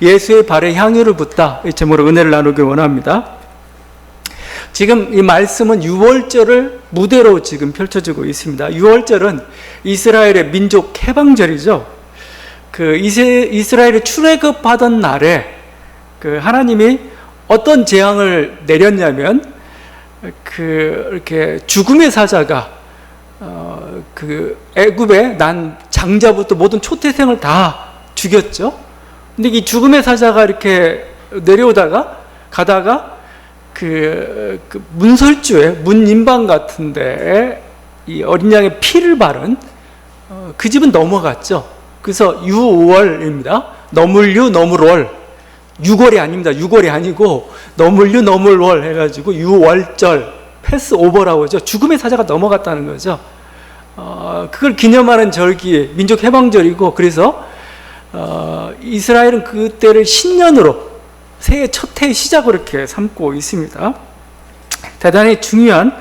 예수의 발에 향유를 붓다. 이 제목으로 은혜를 나누기 원합니다. 지금 이 말씀은 유월절을 무대로 지금 펼쳐지고 있습니다. 유월절은 이스라엘의 민족 해방절이죠. 이스라엘이 출애굽하던 날에 하나님이 어떤 재앙을 내렸냐면 이렇게 죽음의 사자가 애굽에 난 장자부터 모든 초태생을 다 죽였죠. 근데 이 죽음의 사자가 이렇게 내려오다가 가다가 문설주에 문인방 같은데 이 어린 양의 피를 바른 그 집은 넘어갔죠. 그래서 유월입니다. 너물유 너물월, 유월이 아닙니다. 유월이 아니고 너물유 너물월 해가지고 유월절 패스오버라고 하죠. 죽음의 사자가 넘어갔다는 거죠. 그걸 기념하는 절기, 민족 해방절이고, 그래서 이스라엘은 그때를 신년으로 새해 첫 해의 시작으로 이렇게 삼고 있습니다. 대단히 중요한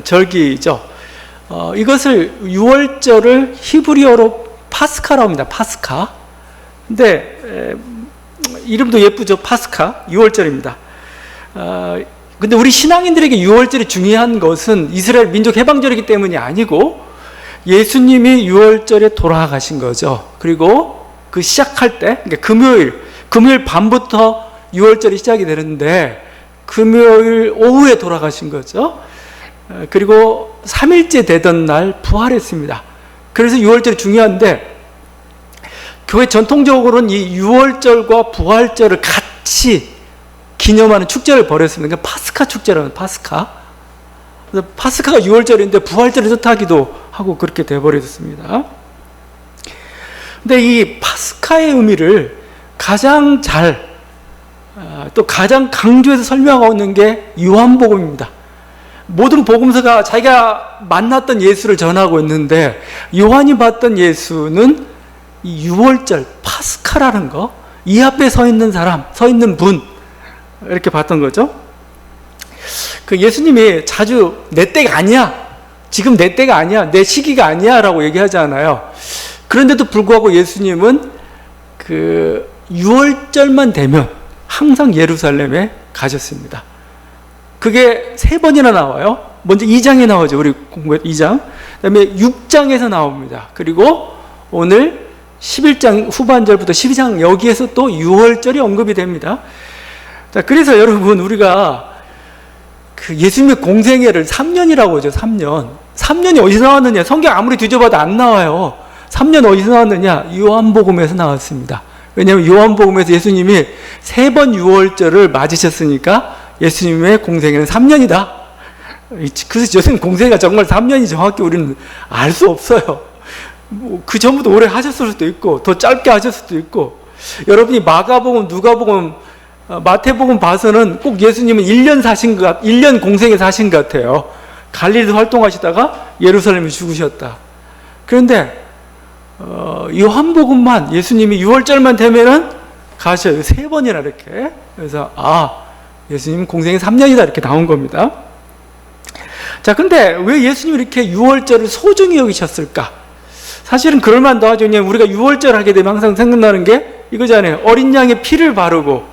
절기죠. 이것을 유월절을 히브리어로 파스카라고 합니다. 파스카. 근데 이름도 예쁘죠. 파스카. 유월절입니다. 근데 우리 신앙인들에게 유월절이 중요한 것은 이스라엘 민족 해방절이기 때문이 아니고 예수님이 유월절에 돌아가신 거죠. 그리고 그 시작할 때, 그러니까 금요일 밤부터 유월절이 시작이 되는데 금요일 오후에 돌아가신 거죠. 그리고 3일째 되던 날 부활했습니다. 그래서 유월절이 중요한데 교회 전통적으로는 이 유월절과 부활절을 같이 기념하는 축제를 벌였습니다. 그러니까 파스카 축제라는 파스카. 그래서 파스카가 유월절인데 부활절을 뜻하기도 하고 그렇게 돼버렸습니다. 근데 이 파스카의 의미를 가장 또 가장 강조해서 설명하고 있는 게 요한복음입니다. 모든 복음서가 자기가 만났던 예수를 전하고 있는데 요한이 봤던 예수는 이 유월절 파스카라는 거, 이 앞에 서 있는 사람, 서 있는 분, 이렇게 봤던 거죠. 예수님이 자주 내 때가 아니야, 지금 내 때가 아니야, 내 시기가 아니야 라고 얘기하잖아요. 그런데도 불구하고 예수님은 유월절만 되면 항상 예루살렘에 가셨습니다. 그게 3번이나 나와요. 먼저 2장에 나오죠. 우리 공부했 2장. 그 다음에 6장에서 나옵니다. 그리고 오늘 11장 후반절부터 12장 여기에서 또 유월절이 언급이 됩니다. 자, 그래서 여러분 우리가 예수님의 공생애를 3년이라고 하죠. 3년이 어디서 나왔느냐? 성경 아무리 뒤져봐도 안 나와요. 3년 어디서 나왔느냐? 요한복음에서 나왔습니다. 왜냐하면 요한복음에서 예수님이 3번 유월절을 맞으셨으니까 예수님의 공생애는 3년이다. 그래서 예수님 공생애가 정말 3년이 정확히 우리는 알 수 없어요. 그 전부터 오래 하셨을 수도 있고 더 짧게 하셨을 수도 있고, 여러분이 마가복음, 누가복음, 마태복음 봐서는 꼭 예수님은 1년 공생애 사신 것 같아요. 갈릴리에서 활동하시다가 예루살렘에 죽으셨다. 그런데 요한복음만 예수님이 6월절만 되면은 가셔요. 3번이나 이렇게. 그래서 예수님 공생이 3년이다 이렇게 나온 겁니다. 자, 근데 왜 예수님이 이렇게 6월절을 소중히 여기셨을까? 사실은 그럴만도 하죠. 왜냐하면 우리가 6월절 하게 되면 항상 생각나는 게 이거잖아요. 어린 양의 피를 바르고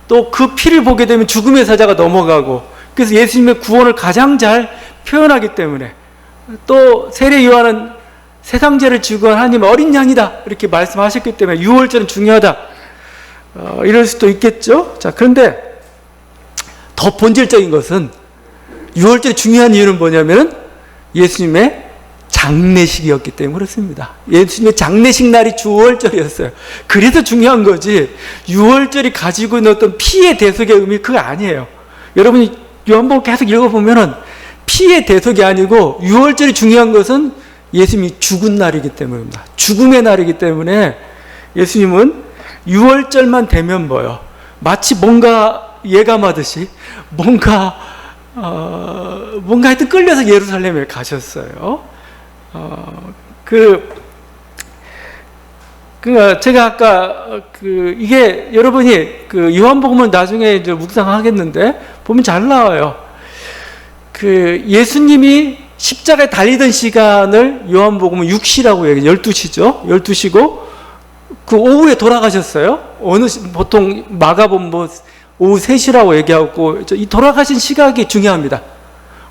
또 그 피를 보게 되면 죽음의 사자가 넘어가고, 그래서 예수님의 구원을 가장 잘 표현하기 때문에, 또 세례 요한은 세상 죄를 지고 하나님 어린 양이다 이렇게 말씀하셨기 때문에 6월절은 중요하다, 이럴 수도 있겠죠. 자, 그런데 더 본질적인 것은 6월절이 중요한 이유는 뭐냐면은 예수님의 장례식이었기 때문에 그렇습니다. 예수님의 장례식 날이 6월절이었어요. 그래서 중요한 거지 6월절이 가지고 있는 어떤 피의 대속의 의미 그거 아니에요. 여러분이 요한복음 계속 읽어보면은 피의 대속이 아니고 6월절이 중요한 것은 예수님이 죽은 날이기 때문입니다. 죽음의 날이기 때문에 예수님은 6월절만 되면 뭐요? 마치 뭔가 예감하듯이 뭔가 하여튼 끌려서 예루살렘에 가셨어요. 제가 아까 이게 여러분이 요한복음을 나중에 이제 묵상하겠는데 보면 잘 나와요. 예수님이 십자가에 달리던 시간을 요한복음은 6시라고 얘기해요. 12시죠. 12시고 그 오후에 돌아가셨어요. 보통 마가본 오후 3시라고 얘기하고, 이 돌아가신 시각이 중요합니다.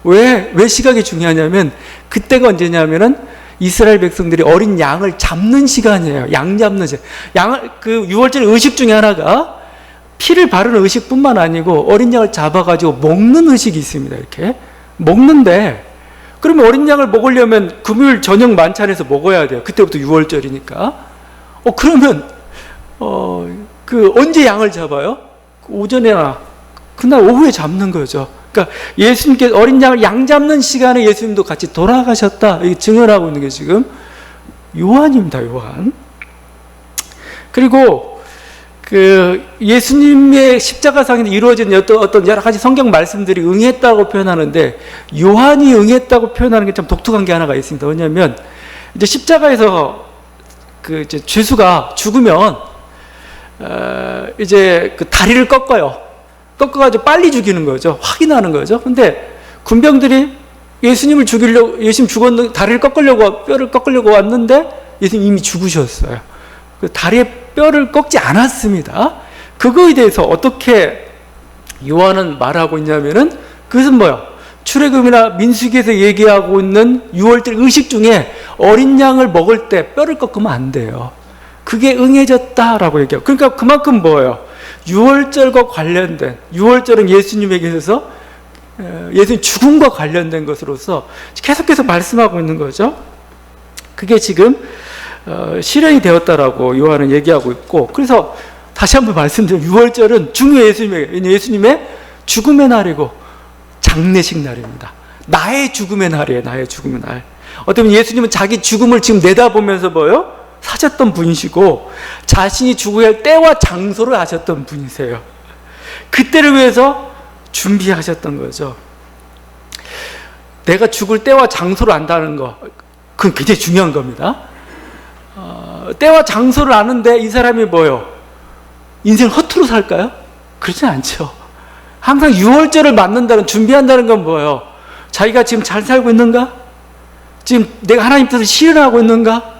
왜 시각이 중요하냐면, 그때가 언제냐면은 이스라엘 백성들이 어린 양을 잡는 시간이에요. 양 잡는 시간. 그 유월절 의식 중에 하나가 피를 바르는 의식뿐만 아니고 어린 양을 잡아가지고 먹는 의식이 있습니다. 이렇게 먹는데, 그러면 어린 양을 먹으려면 금요일 저녁 만찬에서 먹어야 돼요. 그때부터 유월절이니까. 그러면 언제 양을 잡아요? 오전에나 그날 오후에 잡는 거죠. 그러니까 예수님께서 어린 양을 양 잡는 시간에 예수님도 같이 돌아가셨다. 이게 증언하고 있는 게 지금 요한입니다. 요한. 그리고 그 예수님의 십자가상에서 이루어진 어떤 여러 가지 성경 말씀들이 응했다고 표현하는데, 요한이 응했다고 표현하는 게 참 독특한 게 하나가 있습니다. 왜냐하면 이제 십자가에서 그 이제 죄수가 죽으면 이제 그 다리를 꺾어가지고 빨리 죽이는 거죠. 확인하는 거죠. 근데 군병들이 예수님 죽었는데 다리를 뼈를 꺾으려고 왔는데 예수님 이미 죽으셨어요. 그 다리에 뼈를 꺾지 않았습니다. 그거에 대해서 어떻게 요한은 말하고 있냐면은, 그것은 뭐야? 출애굽이나 민수기에서 얘기하고 있는 유월절 의식 중에 어린 양을 먹을 때 뼈를 꺾으면 안 돼요. 그게 응해졌다라고 얘기해요. 그러니까 그만큼 뭐예요? 유월절과 관련된, 유월절은 예수님에게 있어서 예수님 죽음과 관련된 것으로서 계속해서 말씀하고 있는 거죠. 그게 지금 실현이 되었다라고 요한은 얘기하고 있고, 그래서 다시 한번 말씀드리면 유월절은 중요해. 예수님의 죽음의 날이고 장례식 날입니다. 나의 죽음의 날이에요. 나의 죽음의 날. 어쩌면 예수님은 자기 죽음을 지금 내다보면서 뭐요? 사셨던 분이시고, 자신이 죽어야 할 때와 장소를 아셨던 분이세요. 그때를 위해서 준비하셨던 거죠. 내가 죽을 때와 장소를 안다는 거, 그건 굉장히 중요한 겁니다. 때와 장소를 아는데 이 사람이 뭐요? 인생을 허투루 살까요? 그렇지 않죠. 항상 유월절을 맞는다는, 준비한다는 건 뭐예요? 자기가 지금 잘 살고 있는가? 지금 내가 하나님 뜻을 실현하고 있는가?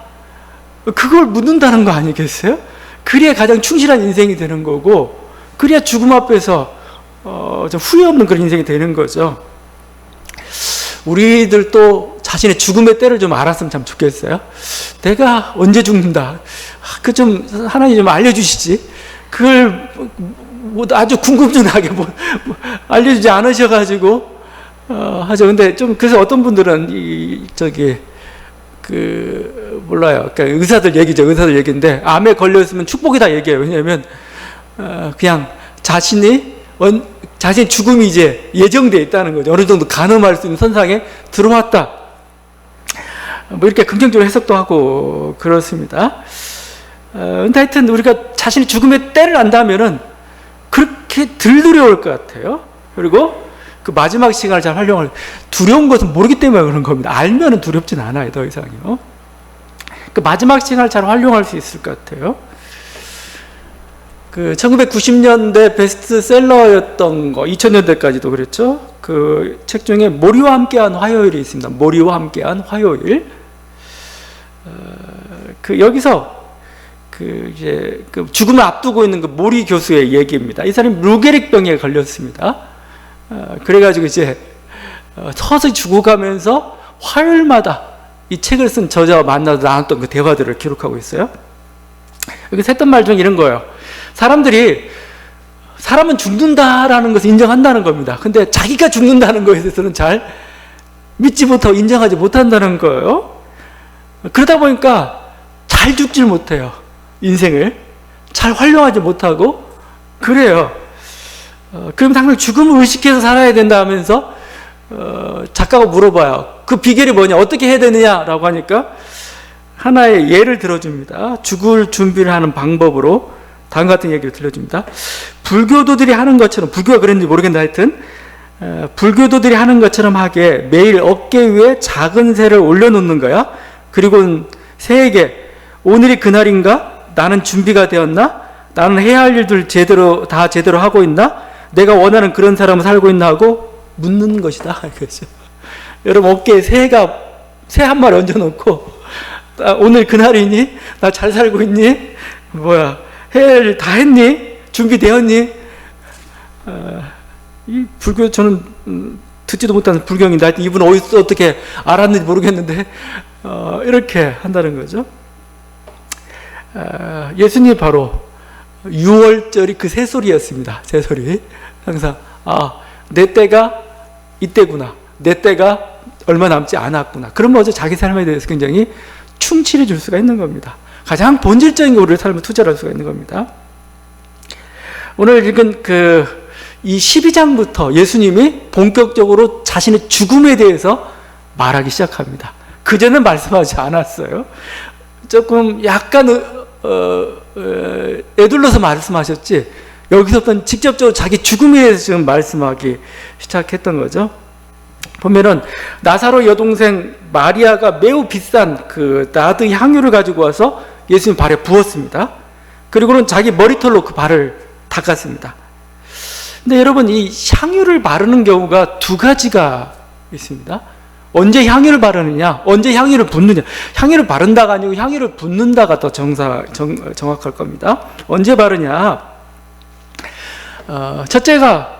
그걸 묻는다는 거 아니겠어요? 그래야 가장 충실한 인생이 되는 거고, 그래야 죽음 앞에서 후회 없는 그런 인생이 되는 거죠. 우리들도 자신의 죽음의 때를 좀 알았으면 참 좋겠어요. 내가 언제 죽는다. 그 좀 하나님 좀 알려주시지. 그걸 아주 궁금증나게 알려주지 않으셔가지고 하죠. 근데 좀 그래서 어떤 분들은 몰라요. 그러니까 의사들 얘기인데, 암에 걸렸으면 축복이다 얘기해요. 왜냐하면 그냥 자신의 죽음이 이제 예정되어 있다는 거죠. 어느 정도 가늠할 수 있는 선상에 들어왔다. 이렇게 긍정적으로 해석도 하고 그렇습니다. 근데 하여튼 우리가 자신의 죽음의 때를 안다면은 그렇게 덜 두려울 것 같아요. 그리고 그 마지막 시간을 잘 두려운 것은 모르기 때문에 그런 겁니다. 알면은 두렵진 않아요, 더 이상요. 그 마지막 시간을 잘 활용할 수 있을 것 같아요. 그 1990년대 베스트셀러였던 거, 2000년대까지도 그랬죠. 그 책 중에 모리와 함께한 화요일이 있습니다. 모리와 함께한 화요일. 여기서 이제 죽음을 앞두고 있는 그 모리 교수의 얘기입니다. 이 사람이 루게릭병에 걸렸습니다. 그래가지고 이제 서서히 죽어가면서 화요일마다 이 책을 쓴 저자와 만나서 나눴던 그 대화들을 기록하고 있어요. 여기서 했던 말 중에 이런 거예요. 사람은 죽는다라는 것을 인정한다는 겁니다. 근데 자기가 죽는다는 것에 대해서는 잘 믿지 못하고 인정하지 못한다는 거예요. 그러다 보니까 잘 죽질 못해요. 인생을 잘 활용하지 못하고 그래요. 그럼 당장 죽음을 의식해서 살아야 된다 하면서 작가가 물어봐요. 그 비결이 뭐냐? 어떻게 해야 되느냐라고 하니까 하나의 예를 들어줍니다. 죽을 준비를 하는 방법으로 다음 같은 얘기를 들려줍니다. 불교도들이 하는 것처럼, 불교가 그랬는지 모르겠는데 하여튼 불교도들이 하는 것처럼 하게 매일 어깨 위에 작은 새를 올려놓는 거야. 그리고 새에게 오늘이 그날인가? 나는 준비가 되었나? 나는 해야 할 일들 제대로 하고 있나? 내가 원하는 그런 사람을 살고 있나 하고 묻는 것이다. 그렇죠. 여러분 어깨에 새 한 마리 얹어놓고 오늘 그날이니? 나 잘 살고 있니? 뭐야, 할 다 했니? 준비되었니? 이 불교, 저는 듣지도 못하는 불경인데 하여튼 이분 어디서 어떻게 알았는지 모르겠는데 이렇게 한다는 거죠. 예수님이 바로 6월절이 그 새소리였습니다. 새소리. 항상 내 때가 이때구나, 내 때가 얼마 남지 않았구나. 그러면 어제 자기 삶에 대해서 굉장히 충실해 줄 수가 있는 겁니다. 가장 본질적인 게 우리의 삶을 투자할 수가 있는 겁니다. 오늘 읽은 이 12장부터 예수님이 본격적으로 자신의 죽음에 대해서 말하기 시작합니다. 그전엔 말씀하지 않았어요. 조금 약간 애둘러서 말씀하셨지, 여기서부터는 직접적으로 자기 죽음에 대해서 지금 말씀하기 시작했던 거죠. 보면은 나사로 여동생 마리아가 매우 비싼 그 나드 향유를 가지고 와서 예수님 발에 부었습니다. 그리고는 자기 머리털로 그 발을 닦았습니다. 근데 여러분, 이 향유를 바르는 경우가 두 가지가 있습니다. 언제 향유를 바르느냐, 언제 향유를 붓느냐. 향유를 바른다가 아니고 향유를 붓는다가 더 정확할 겁니다. 언제 바르냐? 첫째가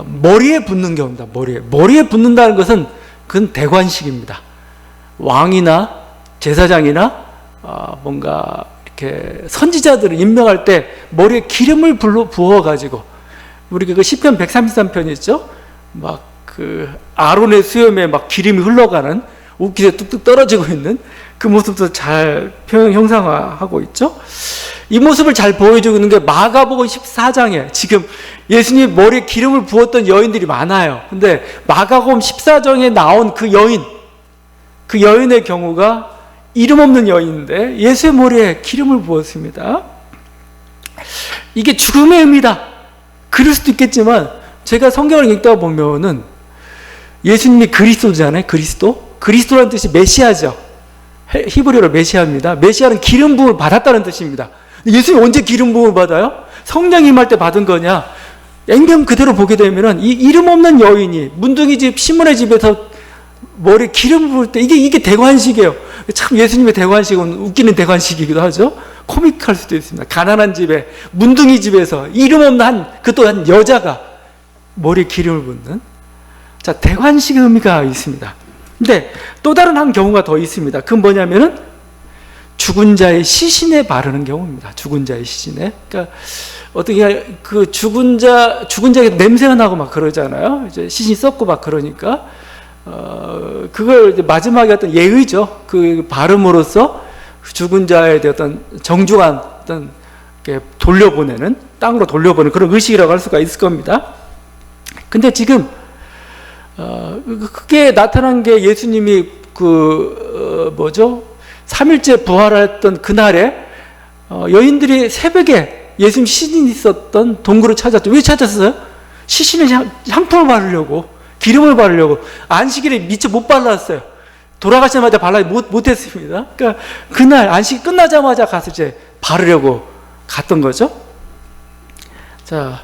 머리에 붓는 경우입니다. 머리에 붓는다는 것은 그건 대관식입니다. 왕이나 제사장이나 뭔가 이렇게 선지자들을 임명할 때 머리에 기름을 부어가지고, 우리가 그 시편 133편 있죠? 막 그 아론의 수염에 막 기름이 흘러가는, 옷깃에 뚝뚝 떨어지고 있는 그 모습도 잘 형상화하고 있죠? 이 모습을 잘 보여주고 있는 게 마가복음 14장에 지금 예수님 머리에 기름을 부었던 여인들이 많아요. 근데 마가복음 14장에 나온 그 여인의 경우가 이름 없는 여인인데 예수의 머리에 기름을 부었습니다. 이게 죽음의 의미다, 그럴 수도 있겠지만, 제가 성경을 읽다 보면은 예수님이 그리스도잖아요. 그리스도라는 뜻이 메시아죠. 히브리어로 메시아입니다. 메시아는 기름 부음을 받았다는 뜻입니다. 예수님이 언제 기름 부음을 받아요? 성령 임할 때 받은 거냐? 액면 그대로 보게 되면은 이 이름 없는 여인이 문둥이 집 시몬의 집에서 머리에 기름 부을 때 이게 대관식이에요. 참 예수님의 대관식은 웃기는 대관식이기도 하죠. 코믹할 수도 있습니다. 가난한 집에, 문둥이 집에서 이름 없는 그 또한 여자가 머리에 기름을 붓는, 자, 대관식의 의미가 있습니다. 근데 또 다른 한 경우가 더 있습니다. 그건 뭐냐면은 죽은 자의 시신에 바르는 경우입니다. 죽은 자의 시신에. 그러니까 어떻게 그 죽은 자에 냄새가 나고 막 그러잖아요. 이제 시신이 썩고 막 그러니까 그걸 이제 마지막에 어떤 예의죠. 그 발음으로써 죽은 자에 대한 어떤 정중한 어떤 돌려보내는, 땅으로 돌려보내는 그런 의식이라고 할 수가 있을 겁니다. 근데 지금 그게 나타난 게 예수님이 3일째 부활했던 그날에 여인들이 새벽에 예수님 시신이 있었던 동굴을 찾았죠. 왜 찾았어요? 시신에 향품을 바르려고, 기름을 바르려고. 안식일에 미처 못 발랐어요. 돌아가시자마자 발라지 못했습니다. 그러니까 그날 안식이 끝나자마자 가서 이제 바르려고 갔던 거죠. 자,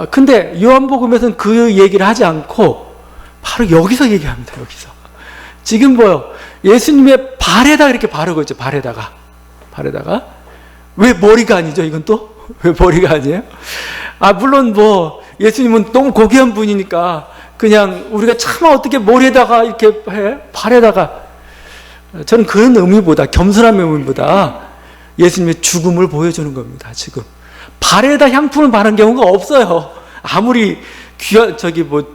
근데 요한복음에서는 그 얘기를 하지 않고 바로 여기서 얘기합니다. 여기서 지금 예수님의 발에다 이렇게 바르고 있죠. 발에다가 왜 머리가 아니죠? 이건 또 왜 머리가 아니에요? 물론 예수님은 너무 고귀한 분이니까 그냥 우리가 차마 어떻게 머리에다가 이렇게 해? 발에다가. 저는 그런 의미보다, 겸손한 의미보다 예수님의 죽음을 보여주는 겁니다. 지금 발에다 향품을 바르는 경우가 없어요. 아무리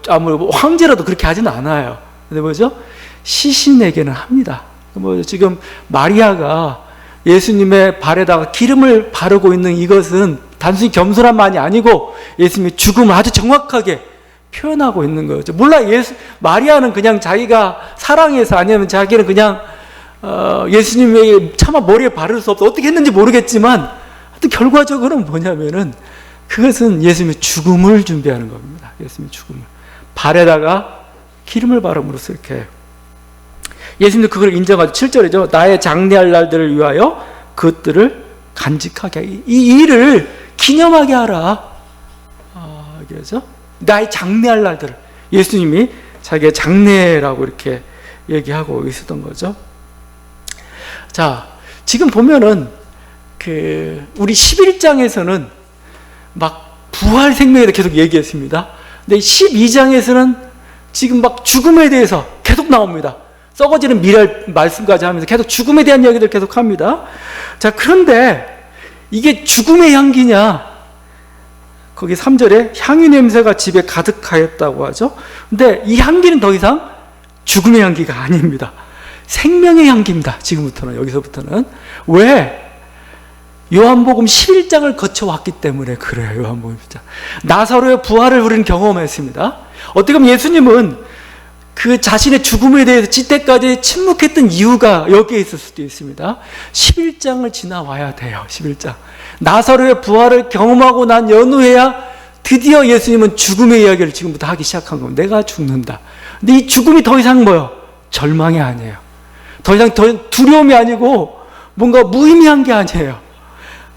아무리 황제라도 그렇게 하지는 않아요. 근데 시신에게는 합니다. 지금 마리아가 예수님의 발에다가 기름을 바르고 있는 이것은 단순히 겸손함만이 아니고 예수님의 죽음을 아주 정확하게 표현하고 있는 거죠. 몰라, 마리아는 그냥 자기가 사랑해서, 아니면 자기는 그냥 예수님에게 차마 머리에 바를 수 없어, 어떻게 했는지 모르겠지만, 결과적으로는 뭐냐면은 그것은 예수님의 죽음을 준비하는 겁니다. 예수님의 죽음을. 발에다가 기름을 바름으로써 이렇게. 예수님도 그걸 인정하죠. 7절이죠. 나의 장례할 날들을 위하여 그것들을 간직하게 하라. 이 일을 기념하게 하라. 그래서 나의 장례할 날들을. 예수님이 자기의 장례라고 이렇게 얘기하고 있었던 거죠. 자, 지금 보면은 우리 11장에서는 막 부활 생명에 대해 계속 얘기했습니다. 근데 12장에서는 지금 막 죽음에 대해서 계속 나옵니다. 썩어지는 미랄 말씀까지 하면서 계속 죽음에 대한 이야기들 계속 합니다. 자, 그런데 이게 죽음의 향기냐? 거기 3절에 향유 냄새가 집에 가득하였다고 하죠. 근데 이 향기는 더 이상 죽음의 향기가 아닙니다. 생명의 향기입니다. 지금부터는, 여기서부터는. 왜? 요한복음 11장을 거쳐왔기 때문에 그래요. 요한복음 11장. 나사로의 부활을 우리는 경험했습니다. 어떻게 보면 예수님은 그 자신의 죽음에 대해서 지때까지 침묵했던 이유가 여기에 있을 수도 있습니다. 11장을 지나와야 돼요. 11장. 나사로의 부활을 경험하고 난 연후에야 드디어 예수님은 죽음의 이야기를 지금부터 하기 시작한 겁니다. 내가 죽는다. 근데 이 죽음이 더 이상 뭐예요? 절망이 아니에요. 더 이상 두려움이 아니고 뭔가 무의미한 게 아니에요.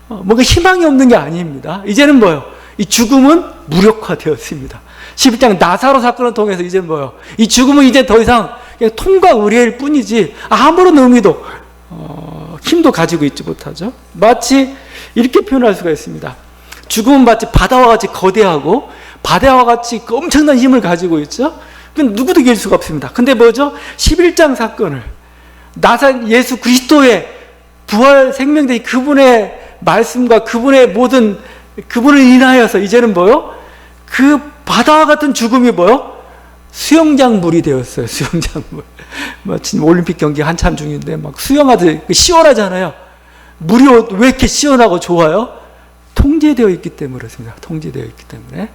뭔가 희망이 없는 게 아닙니다. 이제는 뭐예요? 이 죽음은 무력화되었습니다. 11장 나사로 사건을 통해서 이제 뭐예요? 이 죽음은 이제 더 이상 그냥 통과 의례일 뿐이지 아무런 의미도 힘도 가지고 있지 못하죠. 마치 이렇게 표현할 수가 있습니다. 죽음은 마치 바다와 같이 거대하고 바다와 같이 엄청난 힘을 가지고 있죠. 누구도 이길 수가 없습니다. 근데 뭐죠? 11장 사건을 예수 그리스도의 부활 생명된 그분의 말씀과 그분의 모든 그분을 인하여서 이제는 뭐요? 그 바다와 같은 죽음이 뭐요? 수영장 물이 되었어요. 수영장 물. 마치 올림픽 경기 한참 중인데 막 수영하듯 시원하잖아요. 물이 왜 이렇게 시원하고 좋아요? 통제되어 있기 때문에 그렇습니다. 통제되어 있기 때문에.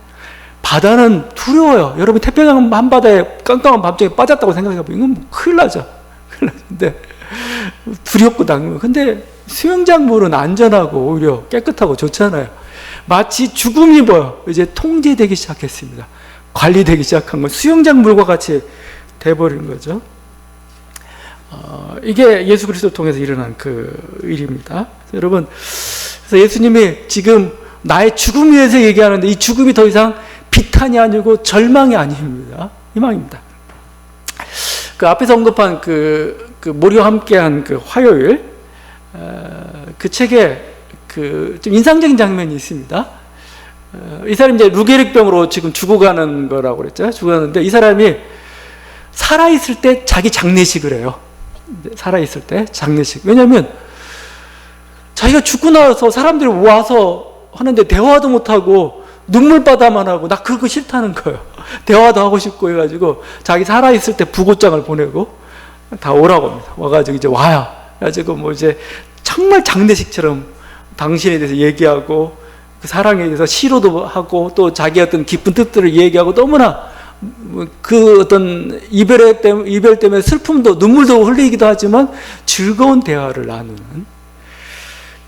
바다는 두려워요. 여러분 태평양 한바다에 깜깜한 밤중에 빠졌다고 생각해보면 이건 큰일 나죠. 큰일 나는데 두렵고 당연해요. 근데 수영장 물은 안전하고 오히려 깨끗하고 좋잖아요. 마치 죽음이 뭐요? 이제 통제되기 시작했습니다. 관리되기 시작한 건 수영장 물과 같이 돼버린 거죠. 이게 예수 그리스도를 통해서 일어난 그 일입니다. 여러분, 그래서 예수님이 지금 나의 죽음 위해서 얘기하는데 이 죽음이 더 이상 비탄이 아니고 절망이 아닙니다. 희망입니다. 그 앞에서 언급한 그 모리와 함께한 그 화요일, 그 책에 좀 인상적인 장면이 있습니다. 이 사람이 이제 루게릭병으로 지금 죽어가는 거라고 그랬죠. 죽어가는데 이 사람이 살아있을 때 자기 장례식을 해요. 살아있을 때 장례식. 왜냐면 자기가 죽고 나서 사람들이 와서 하는데 대화도 못하고 눈물바다만 하고 나 그거 싫다는 거예요. 대화도 하고 싶고 해가지고 자기 살아있을 때 부고장을 보내고 다 오라고 합니다. 와가지고 이제 와요. 그래가지고 뭐 이제 정말 장례식처럼 당신에 대해서 얘기하고 그 사랑에 대해서 시로도 하고 또 자기 어떤 깊은 뜻들을 얘기하고 너무나 그 어떤 이별 때문에 슬픔도 눈물도 흘리기도 하지만 즐거운 대화를 나누는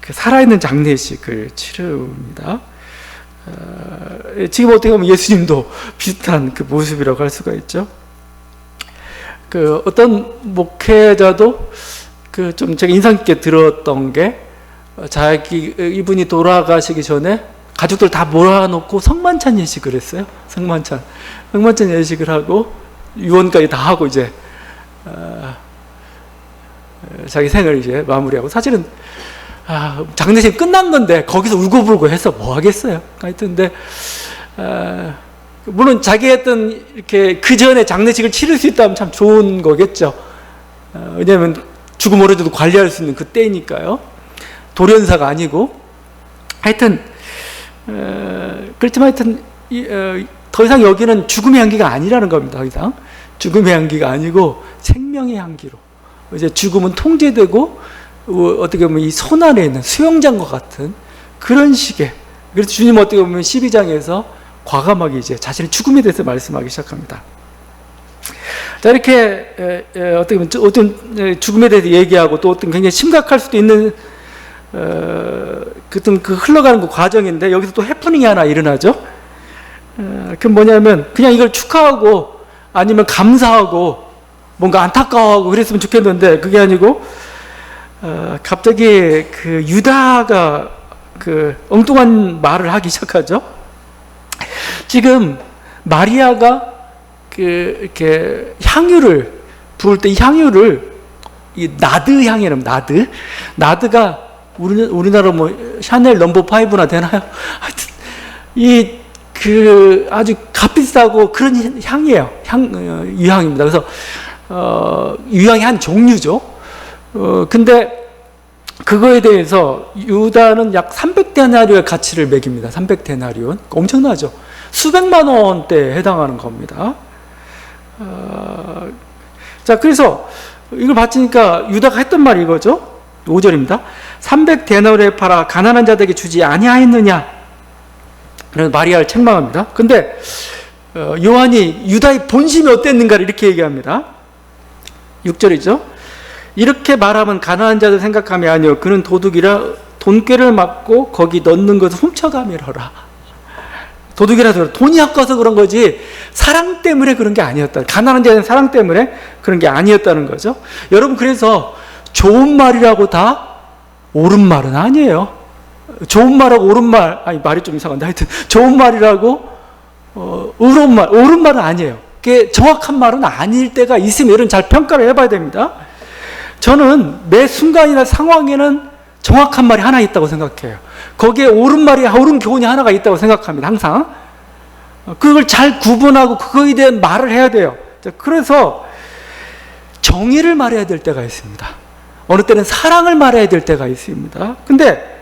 그 살아있는 장례식을 치릅니다. 지금 어떻게 보면 예수님도 비슷한 그 모습이라고 할 수가 있죠. 그 어떤 목회자도 그 좀 제가 인상 깊게 들었던 게 이분이 돌아가시기 전에 가족들 다 몰아놓고 성만찬 예식을 했어요. 성만찬 예식을 하고 유언까지 다 하고 이제 자기 생을 이제 마무리하고 사실은 장례식 끝난 건데 거기서 울고불고 해서 뭐 하겠어요. 하여튼 근데 물론 자기 했던 이렇게 그 전에 장례식을 치를 수 있다면 참 좋은 거겠죠. 왜냐하면 죽음 오래돼도 관리할 수 있는 그때니까요. 돌연사가 아니고 하여튼 그렇지만 하여튼 더 이상 여기는 죽음의 향기가 아니라는 겁니다. 더 이상 죽음의 향기가 아니고 생명의 향기로 이제 죽음은 통제되고 어떻게 보면 이 손 안에 있는 수영장과 같은 그런 식의. 그래서 주님 어떻게 보면 12장에서 과감하게 이제 자신의 죽음에 대해서 말씀하기 시작합니다. 자, 이렇게 어떻게 보면 어떤 죽음에 대해서 얘기하고 또 어떤 굉장히 심각할 수도 있는 그 흘러가는 그 과정인데 여기서 또 해프닝이 하나 일어나죠. 그 뭐냐면 그냥 이걸 축하하고 아니면 감사하고 뭔가 안타까워하고 그랬으면 좋겠는데 그게 아니고 갑자기 그 유다가 그 엉뚱한 말을 하기 시작하죠. 지금 마리아가 이렇게 향유를 부을 때 이 향유를 이 나드 향이라면 나드가 우리나라 뭐 샤넬 넘버 5나 되나요? 하여튼 아주 값비싸고 그런 향이에요. 유향입니다. 그래서 유향의 한 종류죠. 근데 그거에 대해서 유다는 약 300데나리온의 가치를 매깁니다. 300데나리온. 엄청나죠. 수백만 원대에 해당하는 겁니다. 자, 그래서 이걸 봤으니까 유다가 했던 말이 이거죠. 5절입니다. 300데나리온에 팔아 가난한 자들에게 주지 아니하였느냐. 그래서 마리아를 책망합니다. 근데 요한이 유다의 본심이 어땠는가를 이렇게 얘기합니다. 6절이죠. 이렇게 말하면 가난한 자들 생각함이 아니요 그는 도둑이라 돈꾀를 맞고 거기 넣는 것을 훔쳐가미러라. 도둑이라서 돈이 아까워서 그런 거지 사랑 때문에 그런 게 아니었다. 가난한 자는 사랑 때문에 그런 게 아니었다는 거죠. 여러분, 그래서 좋은 말이라고 다 옳은 말은 아니에요. 좋은 말하고 옳은 말, 말이 좀 이상한데 하여튼 좋은 말이라고 옳은 말은 아니에요. 그게 정확한 말은 아닐 때가 있으면 여러분 잘 평가를 해봐야 됩니다. 저는 매 순간이나 상황에는 정확한 말이 하나 있다고 생각해요. 거기에 옳은 말이, 옳은 교훈이 하나가 있다고 생각합니다. 항상. 그걸 잘 구분하고 그거에 대한 말을 해야 돼요. 그래서 정의를 말해야 될 때가 있습니다. 어느 때는 사랑을 말해야 될 때가 있습니다. 근데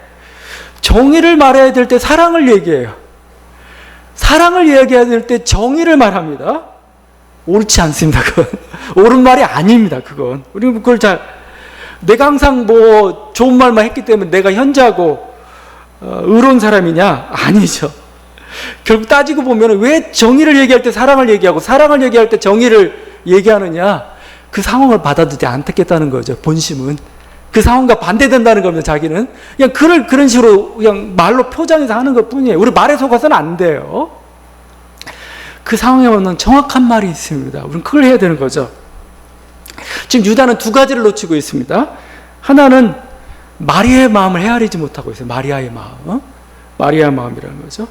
정의를 말해야 될 때 사랑을 얘기해요. 사랑을 얘기해야 될 때 정의를 말합니다. 옳지 않습니다. 그건 옳은 말이 아닙니다. 그건 우리 그걸 내가 항상 뭐 좋은 말만 했기 때문에 내가 현자고 의로운 사람이냐? 아니죠. 결국 따지고 보면 왜 정의를 얘기할 때 사랑을 얘기하고 사랑을 얘기할 때 정의를 얘기하느냐? 그 상황을 받아들이지 않겠다는 거죠. 본심은 그 상황과 반대된다는 겁니다. 자기는 그냥 글을 그런 식으로 그냥 말로 표장해서 하는 것뿐이에요. 우리 말에 속아서는 안 돼요. 그 상황에 맞는 정확한 말이 있습니다. 우리는 그걸 해야 되는 거죠. 지금 유다는 두 가지를 놓치고 있습니다. 하나는 마리아의 마음을 헤아리지 못하고 있어요. 마리아의 마음. 마리아의 마음이라는 거죠.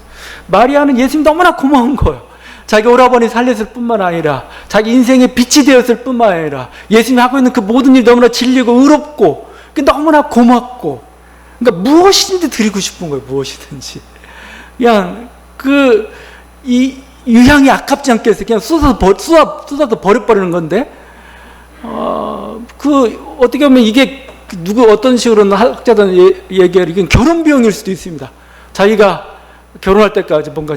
마리아는 예수님 너무나 고마운 거예요. 자기 오라버니 살렸을 뿐만 아니라 자기 인생의 빛이 되었을 뿐만 아니라 예수님이 하고 있는 그 모든 일이 너무나 진리고 의롭고 너무나 고맙고 그러니까 무엇이든지 드리고 싶은 거예요. 무엇이든지. 그냥 이 유향이 아깝지 않게 해서 그냥 쏟아서 버려버리는 건데 어떻게 보면 이게 어떤 식으로는 학자들은 얘기해요. 이건 결혼 비용일 수도 있습니다. 자기가 결혼할 때까지 뭔가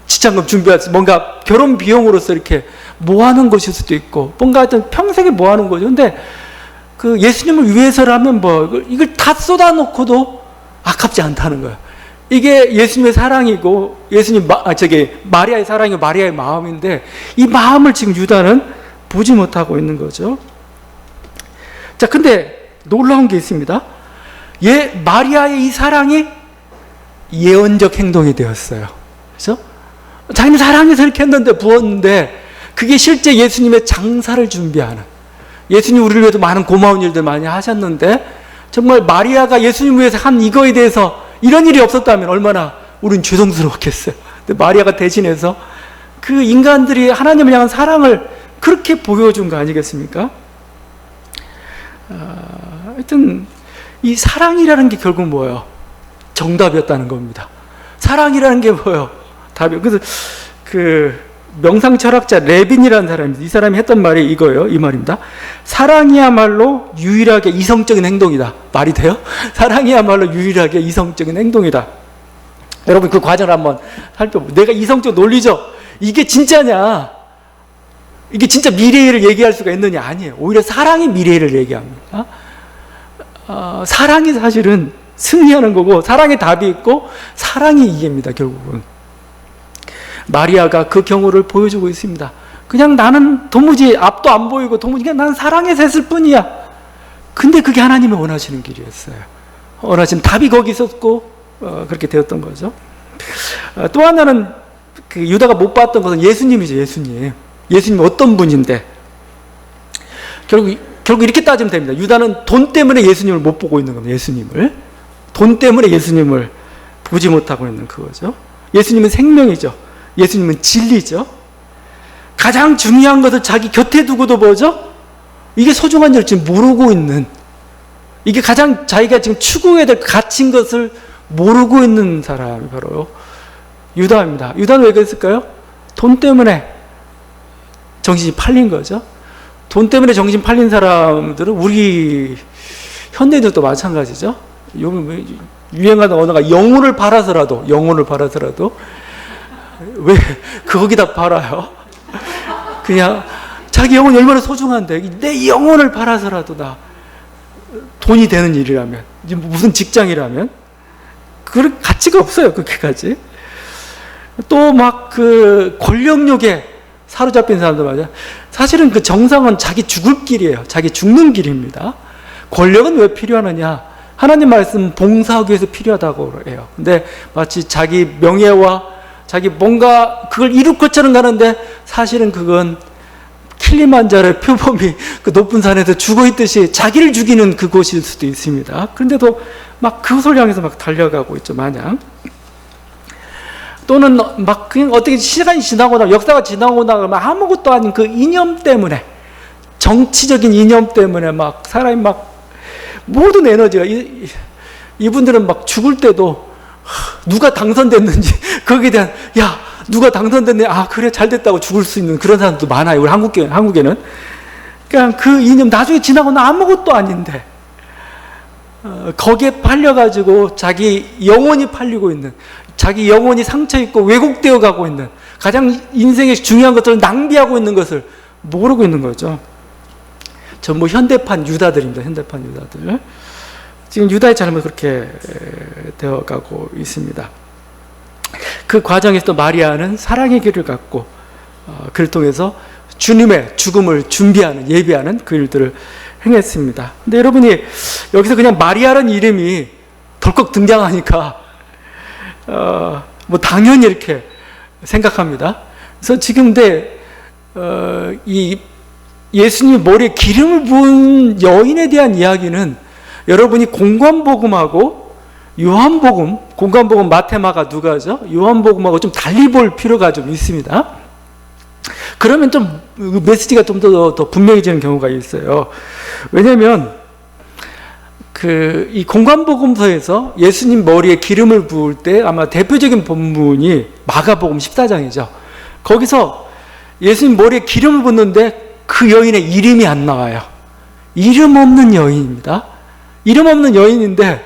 지참금 준비해서 뭔가 결혼 비용으로서 이렇게 모아놓은 것일 수도 있고 뭔가 하여튼 평생에 모아놓은 거죠. 근데 그 예수님을 위해서라면 이걸 다 쏟아놓고도 아깝지 않다는 거예요. 이게 예수님의 사랑이고 마리아의 사랑이고 마리아의 마음인데 이 마음을 지금 유다는 보지 못하고 있는 거죠. 자, 근데 놀라운 게 있습니다. 마리아의 이 사랑이 예언적 행동이 되었어요. 그렇죠? 자기는 사랑해서 이렇게 했는데 부었는데 그게 실제 예수님의 장사를 준비하는 예수님 우리를 위해서 많은 고마운 일들 많이 하셨는데 정말 마리아가 예수님 위해서 한 이거에 대해서 이런 일이 없었다면 얼마나 우린 죄송스러웠겠어요. 근데 마리아가 대신해서 그 인간들이 하나님을 향한 사랑을 그렇게 보여준 거 아니겠습니까? 하여튼 이 사랑이라는 게 결국 뭐예요? 정답이었다는 겁니다. 사랑이라는 게 뭐예요? 답이에요. 그래서 명상 철학자 레빈이라는 사람입니다. 이 사람이 했던 말이 이거예요. 이 말입니다. 사랑이야말로 유일하게 이성적인 행동이다. 말이 돼요? 사랑이야말로 유일하게 이성적인 행동이다. 여러분 그 과정을 한번 살펴보세요. 내가 이성적 논리죠. 이게 진짜냐? 이게 진짜 미래를 얘기할 수가 있느냐? 아니에요. 오히려 사랑이 미래를 얘기합니다. 사랑이 사실은 승리하는 거고 사랑의 답이 있고 사랑이 이깁니다. 결국은. 마리아가 그 경우를 보여주고 있습니다. 그냥 나는 도무지 앞도 안 보이고 도무지 그냥 나는 사랑해서 했을 뿐이야. 근데 그게 하나님이 원하시는 길이었어요. 원하시는 답이 거기 있었고 그렇게 되었던 거죠. 또 하나는 유다가 못 봤던 것은 예수님이죠. 예수님 어떤 분인데 결국 이렇게 따지면 됩니다. 유다는 돈 때문에 예수님을 못 보고 있는 겁니다. 돈 때문에 예수님을 보지 못하고 있는 그거죠. 예수님은 생명이죠. 예수님은 진리죠. 가장 중요한 것을 자기 곁에 두고도 뭐죠? 이게 소중한 줄 지금 모르고 있는 이게 가장 자기가 지금 추구해야 될 가치인 것을 모르고 있는 사람이 바로 유다입니다. 유다는 왜 그랬을까요? 돈 때문에 정신이 팔린 거죠. 돈 때문에 정신 팔린 사람들은 우리 현대인들도 마찬가지죠. 유행하는 언어가 영혼을 팔아서라도 왜 거기다 팔아요? 그냥 자기 영혼이 얼마나 소중한데 내 영혼을 팔아서라도 나 돈이 되는 일이라면 무슨 직장이라면 그런 가치가 없어요. 그렇게까지. 또 막 그 권력욕에 사로잡힌 사람들 말이야. 사실은 그 정상은 자기 죽을 길이에요. 자기 죽는 길입니다. 권력은 왜 필요하느냐? 하나님 말씀 봉사하기 위해서 필요하다고 해요. 근데 마치 자기 명예와 자기 뭔가 그걸 이룰 것처럼 가는데 사실은 그건 킬리만자로의 표범이 그 높은 산에서 죽어 있듯이 자기를 죽이는 그곳일 수도 있습니다. 그런데도 막 그것을 향해서 막 달려가고 있죠, 마냥. 또는 막 그냥 어떻게 시간이 지나고 역사가 지나고 나면 아무것도 아닌 그 이념 때문에, 정치적인 이념 때문에 막 사람이 막 모든 에너지가 이분들은 막 죽을 때도 누가 당선됐는지 거기에 대한 누가 당선됐네, 그래 잘 됐다고 죽을 수 있는 그런 사람도 많아요. 우리 한국에는 그냥 그 이념 나중에 지나고 나 아무것도 아닌데 거기에 팔려가지고 자기 영혼이 팔리고 있는, 자기 영혼이 상처있고 왜곡되어 가고 있는, 가장 인생의 중요한 것들을 낭비하고 있는 것을 모르고 있는 거죠. 전부 현대판 유다들입니다. 현대판 유다들. 지금 유다의 삶은 그렇게 되어가고 있습니다. 그 과정에서 또 마리아는 사랑의 길을 갖고 그를 통해서 주님의 죽음을 준비하는, 예비하는 그 일들을 행했습니다. 근데 여러분이 여기서 그냥 마리아라는 이름이 덜컥 등장하니까 뭐 당연히 이렇게 생각합니다. 그래서 지금 이 예수님이 머리에 기름을 부은 여인에 대한 이야기는 여러분이 공관복음하고 요한복음, 공관복음 마태, 마가, 누가죠? 요한복음하고 좀 달리 볼 필요가 좀 있습니다. 그러면 좀 메시지가 좀 더 분명해지는 경우가 있어요. 왜냐하면 이 공관복음서에서 예수님 머리에 기름을 부을 때 아마 대표적인 본문이 마가복음 14장이죠. 거기서 예수님 머리에 기름을 붓는데 그 여인의 이름이 안 나와요. 이름 없는 여인입니다. 이름 없는 여인인데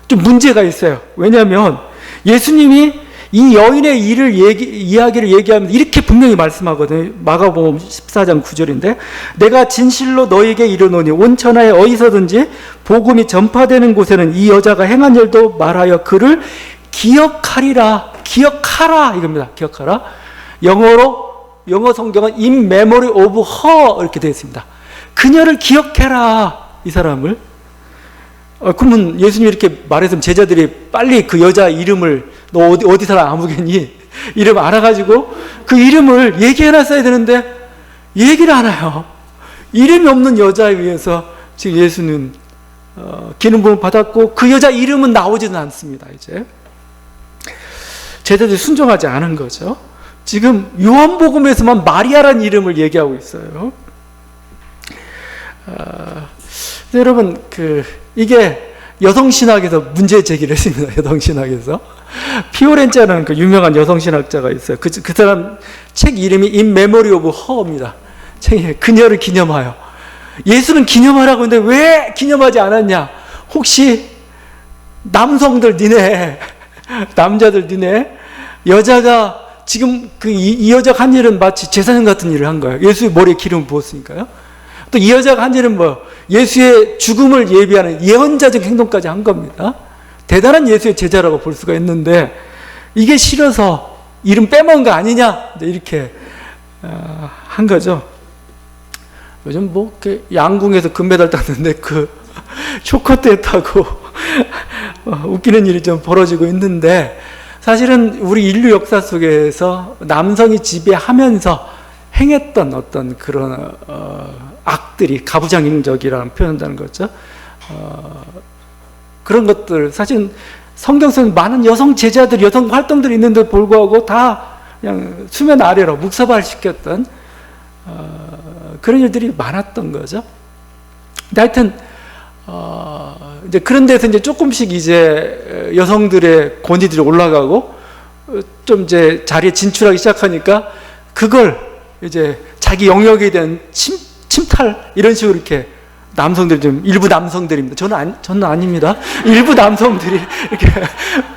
좀 문제가 있어요. 왜냐하면 예수님이 이 여인의 이야기를 얘기하면 이렇게 분명히 말씀하거든요. 마가복음 14장 9절인데 내가 진실로 너에게 이르노니 온 천하에 어디서든지 복음이 전파되는 곳에는 이 여자가 행한 일도 말하여 그를 기억하리라. 기억하라 이겁니다. 기억하라. 영어 성경은 in memory of her 이렇게 되어 있습니다. 그녀를 기억해라. 이 사람을. 그러면 예수님이 이렇게 말했으면 제자들이 빨리 그 여자 이름을 너 어디 살아 아무개니 이름 알아가지고 그 이름을 얘기해놨어야 되는데 얘기를 안 해요. 이름이 없는 여자에 의해서 지금 예수는 기름 부음을 받았고 그 여자 이름은 나오지는 않습니다. 이제 제자들이 순종하지 않은 거죠. 지금 요한복음에서만 마리아라는 이름을 얘기하고 있어요. 여러분 이게 여성신학에서 문제 제기를 했습니다. 여성신학에서 피오렌자라는 그 유명한 여성신학자가 있어요. 그 사람 책 이름이 In Memory of Her입니다. 책에 그녀를 기념하여. 예수는 기념하라고 했는데 왜 기념하지 않았냐? 혹시 남성들 니네, 남자들 니네, 여자가 지금 이 여자가 한 일은 마치 제사장 같은 일을 한 거예요. 예수의 머리에 기름을 부었으니까요. 또 이 여자가 한 일은 예수의 죽음을 예비하는 예언자적 행동까지 한 겁니다. 대단한 예수의 제자라고 볼 수가 있는데 이게 싫어서 이름 빼먹은 거 아니냐 이렇게 한 거죠. 요즘 양궁에서 금메달 땄는데 쇼커트에 타고 웃기는 일이 좀 벌어지고 있는데 사실은 우리 인류 역사 속에서 남성이 지배하면서 행했던 어떤 그런 악들이 가부장적이라는 표현한다는 거죠. 그런 것들 사실 성경 속에 많은 여성 제자들, 여성 활동들이 있는데 불구하고 다 그냥 수면 아래로 묵사발 시켰던 그런 일들이 많았던 거죠. 근데 하여튼 이제 그런 데서 이제 조금씩 이제 여성들의 권위들이 올라가고 좀 이제 자리에 진출하기 시작하니까 그걸 이제 자기 영역에 대한 침탈 이런 식으로 이렇게 남성들 좀 일부 남성들입니다. 저는 아닙니다. 일부 남성들이 이렇게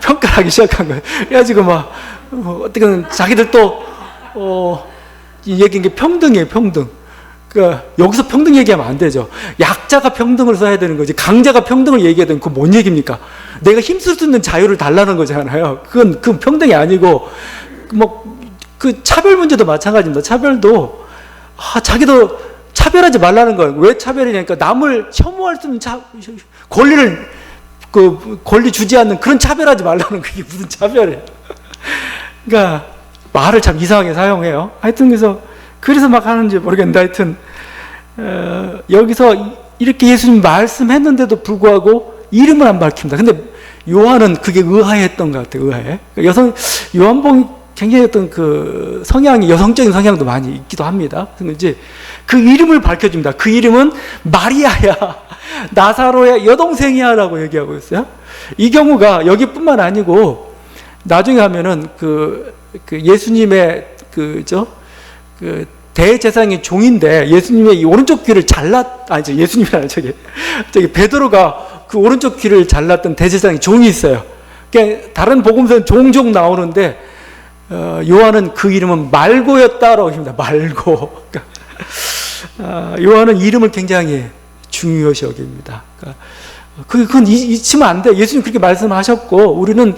평가하기 시작한 거예요. 그래가지고 막 어떻게든 자기들도 이 얘기인 게 평등이에요. 평등. 그러니까 여기서 평등 얘기하면 안 되죠. 약자가 평등을 써야 되는 거지. 강자가 평등을 얘기해야 되는 그건 뭔 얘기입니까? 내가 힘쓸 수 있는 자유를 달라는 거잖아요. 그건 평등이 아니고 그 차별 문제도 마찬가지입니다. 차별도 자기도 차별하지 말라는 거예요. 왜 차별이냐니까 남을 혐오할 수 있는 권리 주지 않는 그런 차별하지 말라는 그게 무슨 차별이에요. 그러니까 말을 참 이상하게 사용해요. 하여튼 그래서 막 하는지 모르겠는데 하여튼 여기서 이렇게 예수님 말씀했는데도 불구하고 이름을 안 밝힙니다. 근데 요한은 그게 의아했던 것 같아요. 의아해. 요한복음이 굉장히 어떤 그 성향이 여성적인 성향도 많이 있기도 합니다. 그래서 그 이름을 밝혀줍니다. 그 이름은 마리아야, 나사로의 여동생이야라고 얘기하고 있어요. 이 경우가 여기뿐만 아니고 나중에 하면은 그 예수님의 대제사장의 종인데 예수님의 이 오른쪽 귀를 예수님이라 저기 베드로가 그 오른쪽 귀를 잘랐던 대제사장의 종이 있어요. 그러니까 다른 복음서는 종종 나오는데 요한은 그 이름은 말고였다라고 합니다. 말고. 그러니까, 요한은 이름을 굉장히 중요시 여깁니다. 그건 잊히면 안 돼. 예수님 그렇게 말씀하셨고 우리는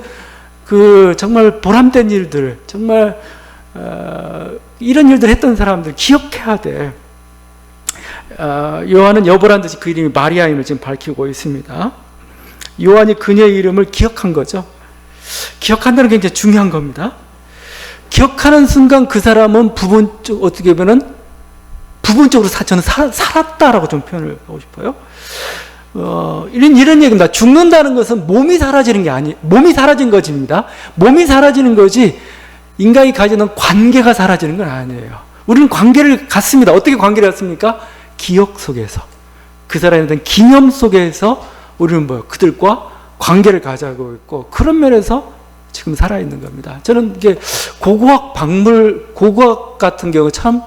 정말 보람된 일들, 정말 이런 일들 했던 사람들 기억해야 돼. 요한은 여보란 듯이 그 이름이 마리아임을 지금 밝히고 있습니다. 요한이 그녀의 이름을 기억한 거죠. 기억한다는 게 굉장히 중요한 겁니다. 기억하는 순간 그 사람은 어떻게 보면 부분적으로 저는 살았다라고 좀 표현을 하고 싶어요. 이런 얘기입니다. 죽는다는 것은 몸이 사라지는 게 몸이 사라진 것입니다. 몸이 사라지는 거지 인간이 가지는 관계가 사라지는 건 아니에요. 우리는 관계를 갖습니다. 어떻게 관계를 갖습니까? 기억 속에서. 그 사람에 대한 기념 속에서 우리는 그들과 관계를 가져가고 있고 그런 면에서 지금 살아있는 겁니다. 저는 이게 고고학 같은 경우 참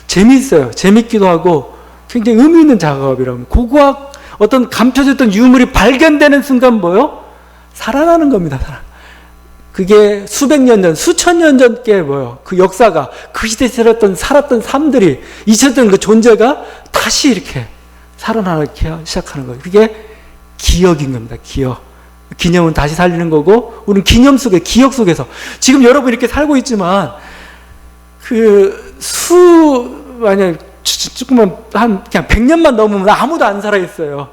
재미있어요. 재밌기도 하고 굉장히 의미 있는 작업이라고. 고고학 어떤 감춰졌던 유물이 발견되는 순간 살아나는 겁니다. 그게 수백 년 전, 수천 년 전께 그 역사가 그 시대에 살았던 삶들이 잊혔던 그 존재가 다시 이렇게 살아나기 시작하는 거예요. 그게 기억인 겁니다. 기억. 기념은 다시 살리는 거고 우리는 기념 속에 기억 속에서 지금 여러분 이렇게 살고 있지만 만약 조금만 그냥 100년만 넘으면 아무도 안 살아 있어요.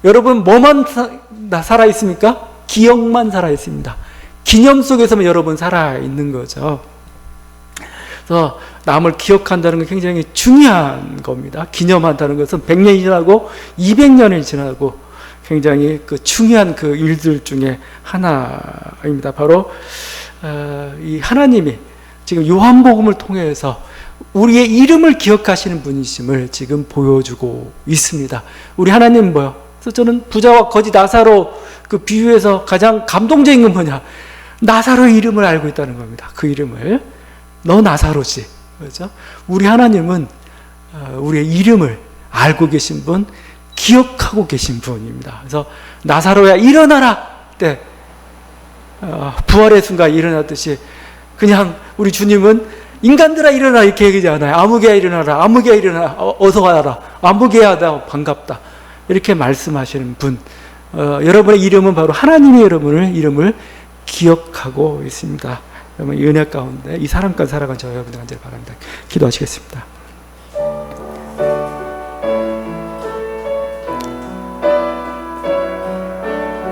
여러분 뭐만 살아 있습니까? 기억만 살아 있습니다. 기념 속에서만 여러분 살아 있는 거죠. 그래서 남을 기억한다는 건 굉장히 중요한 겁니다. 기념한다는 것은 100년이 지나고 200년이 지나고 굉장히 중요한 일들 중에 하나입니다. 바로 이 하나님이 지금 요한복음을 통해서 우리의 이름을 기억하시는 분이심을 지금 보여주고 있습니다. 우리 하나님은 그래서 저는 부자와 거지 나사로 그 비유에서 가장 감동적인 건 뭐냐? 나사로의 이름을 알고 있다는 겁니다. 그 이름을. 너 나사로지. 그렇죠? 우리 하나님은 우리의 이름을 알고 계신 분, 기억하고 계신 분입니다. 그래서 나사로야 일어나라 때 부활의 순간 일어났듯이 그냥 우리 주님은 인간들아 일어나 이렇게 얘기하지 않아요. 아무개야 일어나라, 아무개야 일어나, 어서 와라, 아무개야다 반갑다 이렇게 말씀하시는 분. 여러분의 이름은 바로 하나님의 이름을 기억하고 있습니다. 여러분 이 은혜 가운데 이 사람과 살아간 저 여러분들 간절히 바랍니다. 기도하시겠습니다.